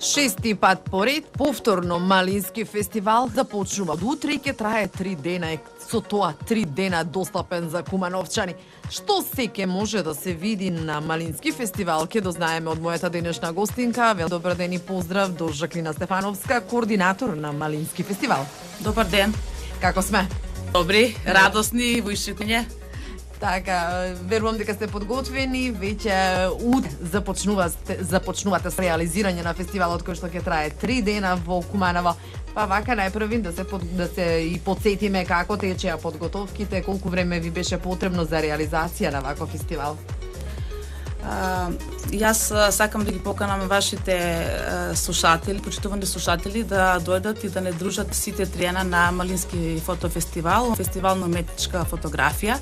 Шести пат поред, повторно Малински фестивал започнува од утре и ќе трае 3 дена, со тоа 3 дена достапен за кумановчани. Што се ќе може да се види на Малински фестивал, ќе дознаеме од мојата денешна гостинка. Добар ден и поздрав до Жаклина Стефановска, координатор на Малински фестивал. Добар ден. Како сме? Добри, радосни во ишчекање. Така, верувам дека сте подготвени, веќе започнувате с реализирање на фестивалот кој што ќе трае 3 дена во Куманово. Па вака најпрви да се и подсетиме како течеа подготовките, колку време ви беше потребно за реализација на ваков фестивал. Јас сакам да ги поканам вашите слушатели, почитувани слушатели, да дојдат и да не дружат сите 3 дена на Малински фотофестивал, фестивал на уметничка фотографија.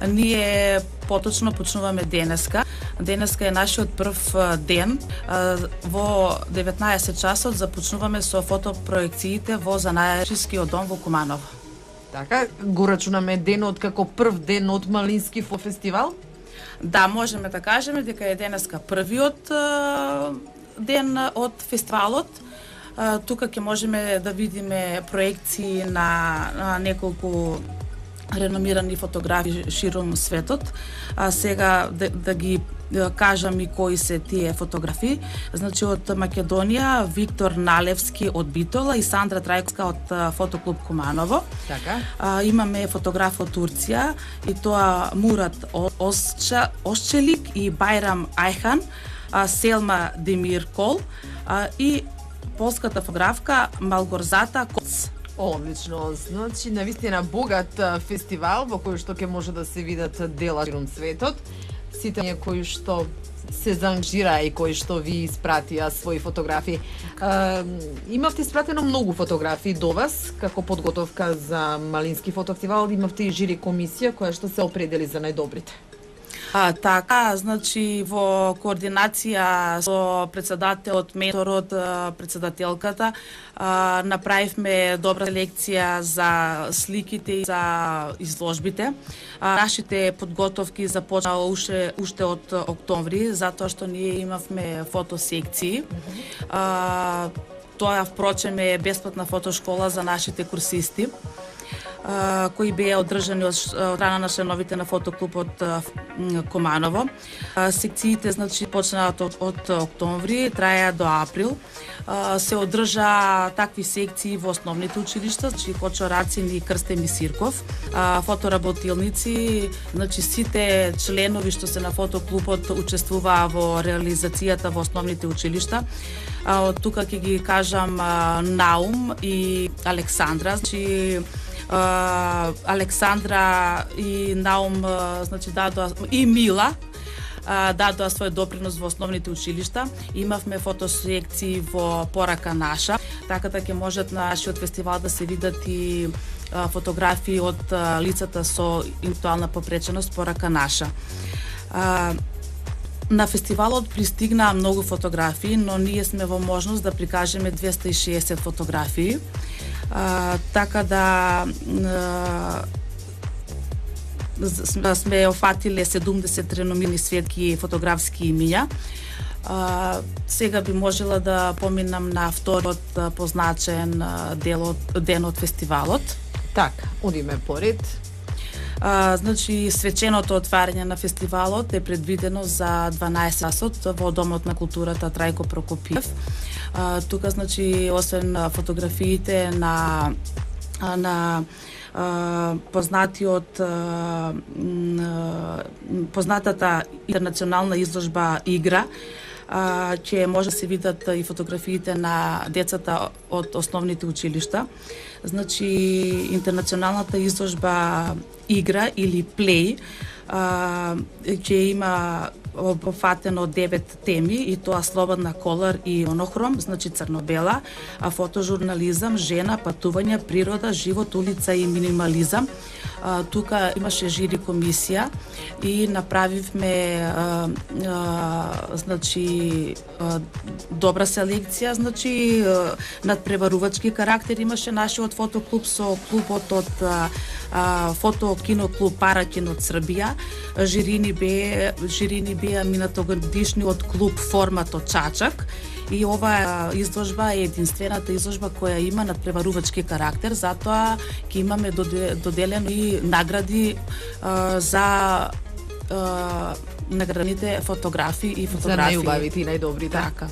Ние поточно почнуваме денеска. Денеска е нашиот прв ден. Во 19 часот започнуваме со фотопроекциите во Занајачискиот дом во Куманово. Така, го рачунаме денот како прв ден од Малински фестивал? Да, можеме да кажеме дека е денеска првиот ден од фестивалот. Тука ќе можеме да видиме проекции на неколку реномирани фотографи широм светот. Сега да ги кажам и кои се тие фотографи. Значи од Македонија Виктор Налевски од Битола и Сандра Трајковска од Фотоклуб Куманово. Така. Имаме фотограф од Турција и тоа Мурат Осчелик и Байрам Ајхан, Селма Демиркол и полската фотографка Малгорзата Коц. Одлично, значи навистина богат фестивал во кој што ќе може да се видат дела широм светот. Сите ние кои што се заангажира и кои што ви испратија своји фотографии. Имавте испратено многу фотографии до вас како подготовка за Малински фотофестивал, имавте и жири комисија која што се определи за најдобрите. Така, значи во координација со председателот, менторот, председателката, направивме добра селекција за сликите и за изложбите. Нашите подготовки започнаа уште од октомври, затоа што ние имавме фотосекции. Тоа впрочем е бесплатна фотошкола за нашите курсисти, кои беа одржани од страна на членовите на фотоклубот Куманово. Секциите значи почнаа од октомври, траеа до април. Се одржа такви секции во основните училишта, значи Кочо Рацин и Крстен и Сирков, фотоработилници, значи сите членови што се на фотоклубот учествуваа во реализацијата во основните училишта. Од тука ќе ги кажам Наум и Александра, значи Александра и Наум, значи и Мила дадоа свој допринос во основните училишта. Имавме фотосекции во Порака наша, така да ќе можат на нашиот фестивал да се видат и фотографии од лицата со интелектуална попреченост Порака наша. На фестивалот пристигнаа многу фотографии, но ние сме во можност да прикажеме 260 фотографии. Така да сме офатиле 70 реномирани светски фотографски имиња. Сега би можела да поминам на вториот позначен ден од фестивалот. Така, одиме поред. Значи, свеченото отварање на фестивалот е предвидено за 12 часот во Домот на културата Трајко Прокопиев. Тука, значи, освен фотографиите на познатата интернационална изложба Игра, ќе може да се видат и фотографиите на децата од основните училишта. Значи, интернационалната изложба Игра или Плей ќе има опфатено 9 теми, и тоа слободна колор и монохром, значи црно-бела, фотожурнализам, жена, патување, природа, живот, улица и минимализам. Тука имаше жири комисија и направивме значи добра селекција, значи надпреварувачки карактер имаше нашиот фотоклуб со клубот од фотокиноклуб Паракин од Србија. Жирини беа минатогодишниот клуб Формат од Чачак И оваа изложба е единствената изложба која има надпреварувачки карактер, затоа ќе имаме доделено и награди за наградните фотографи и фотографии. За најубавите и најдобрите. Така.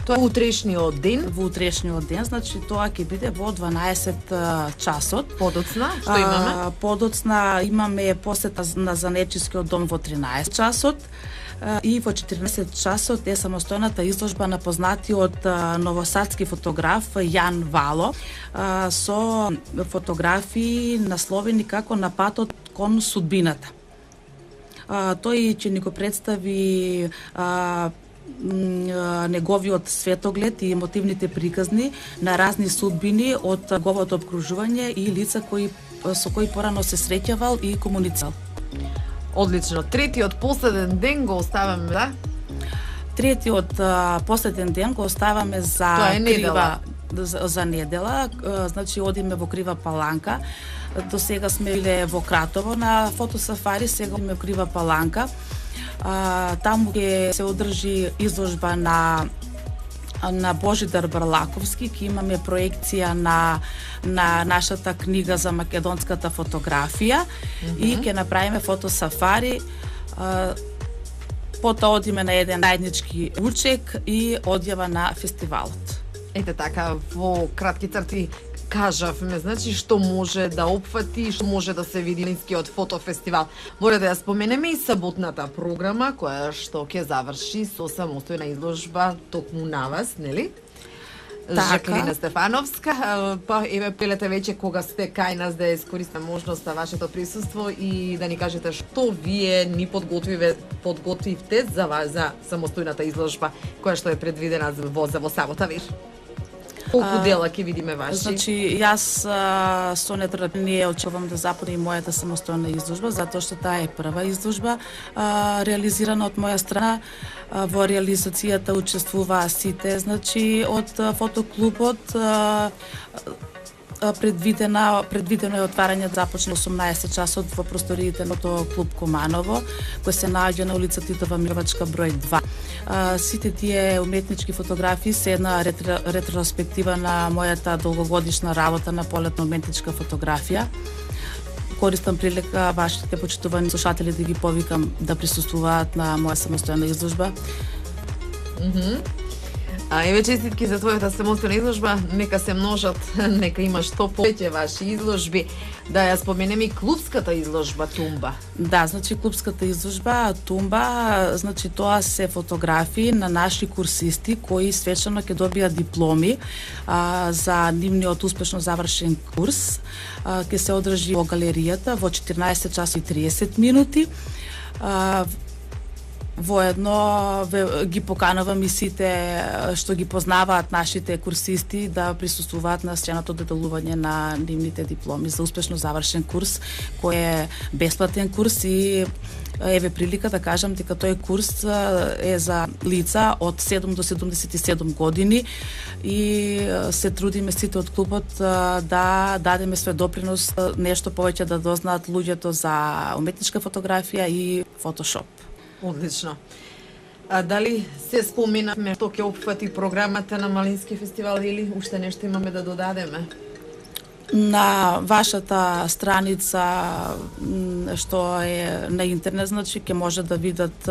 Тоа е утрешниот ден. Во утрешниот ден, значи тоа ќе биде во 12 часот. Подоцна, што имаме? Подоцна имаме посета на Занечискиот дом во 13 часот. И во 14 часот е самостојната изложба на познатиот новосадски фотограф Јан Вало со фотографии насловени како На патот кон судбината. Тој ќе ни го представи неговиот светоглед и емотивните приказни на разни судбини од неговото обкружување и лица со кои порано се среќавал и комуницирал. Одлично. Третиот последен ден го оставаме, да? Третиот последен ден го оставаме за Тоа е недела. За недела, значи одиме во Крива Паланка. До сега сме биле во Кратово на фотосафари, сега одиме во Крива Паланка. Таму ќе се одржи изложба на Божидар Барлаковски, ќе имаме проекција на нашата книга за македонската фотографија и ќе направиме фотосафари. Потоа одиме на еден заеднички ручек и одјава на фестивалот. Ете така, во кратки црти кажавме, значи што може да опфати, што може да се види Линскиот фотофестивал. Мора да ја споменеме и саботната програма, која што ќе заврши со самостојна изложба токму на вас, нели? Така. Жаклина Стефановска, па еве пелете веќе кога сте кај нас да искористиме можноста вашето присуство и да ни кажете што вие ни подготвивте за самостојната изложба која што е предвидена во сабота вечер. Колку дела ќе видиме ваши? Значи, јас со нетрпение очекувам да започне мојата самостојна изложба, затоа што таа е прва изложба реализирана од моја страна. Во реализацијата учествуваа сите, значи, од фотоклубот. Предвидено е отварање да започне 18 часот во просториите на клуб Команово, кој се наоѓа на улица Титова Мировачка број 2. Сите тие уметнички фотографии се една ретроспектива на мојата долгогодишна работа на полет на уметничка фотографија. Користам прилика вашите почитувани слушатели да ги повикам да присуствуваат на моја самостојна изложба. Еве честитки за твојата самостојна изложба, нека се множат, нека има што повеќе ваши изложби. Да ја споменеме и клубската изложба Тумба. Да, значи клубската изложба Тумба, значи тоа се фотографии на наши курсисти кои свечано ќе добијат дипломи за нивниот успешно завршен курс. Ќе се одржи во галеријата во 14 часа и 30 минути. Воедно ги поканувам и сите што ги познаваат нашите курсисти да присуствуваат на сценото доделување на нивните дипломи за успешно завршен курс, кој е бесплатен курс и еве прилика да кажам дека тој курс е за лица од 7 до 77 години и се трудиме сите од клубот да дадеме свој допринос нешто повеќе да дознаат луѓето за уметничка фотографија и фотошоп. Одлично. Дали се споменавме што ќе опфати програмата на Малински фестивал или уште нешто имаме да додадеме? На вашата страница што е на интернет, значи ќе може да видат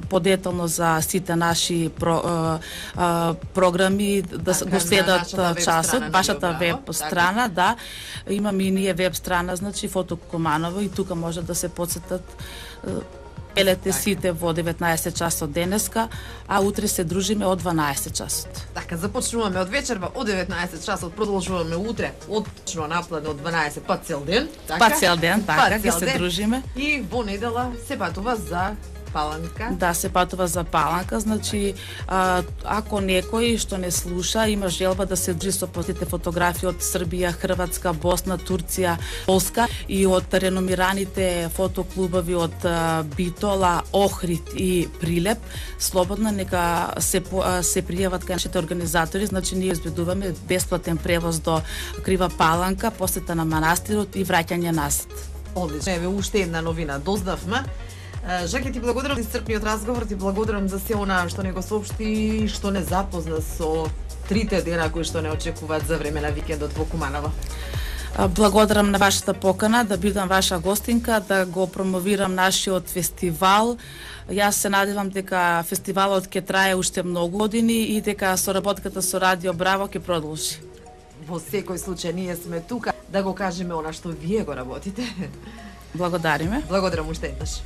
подетално за сите наши програми, да го следат часот, вашата веб страна, да. Имаме и ние веб страна, значи Фото Команово и тука може да се подсетат елете сите во 19 часот денеска, а утре се дружиме од 12 часот. Така, започнуваме од вечерва од 19 часот, продолжуваме утре одлично напладне од 12 па цел ден. Така? Па цел ден, така, ќе се дружиме. И во недела се патува за Паланка. Да, се патува за Паланка, значи ако некој што не слуша има желба да се дружи со посетите фотографии од Србија, Хрватска, Босна, Турција, Полска и од реномираните фотоклубови од Битола, Охрид и Прилеп, слободно нека се пријават кај нашите организатори, значи ние обезбедуваме бесплатен превоз до Крива Паланка, посета на манастирот и враќање назад. Одлично, еве уште една новина дознавме. Жаке, ти благодарам за исцрпниот разговор, ти благодарам за се она што не го соопшти и што не запозна со 3 дена кои што не очекуваат за време на викендот во Куманово. Благодарам на вашата покана да бидам ваша гостинка, да го промовирам нашиот фестивал. Јас се надевам дека фестивалот ќе трае уште многу години и дека соработката со Радио Браво ќе продолжи. Во секој случај ние сме тука да го кажеме она што вие го работите. Благодариме. Благодарам уште еднаш.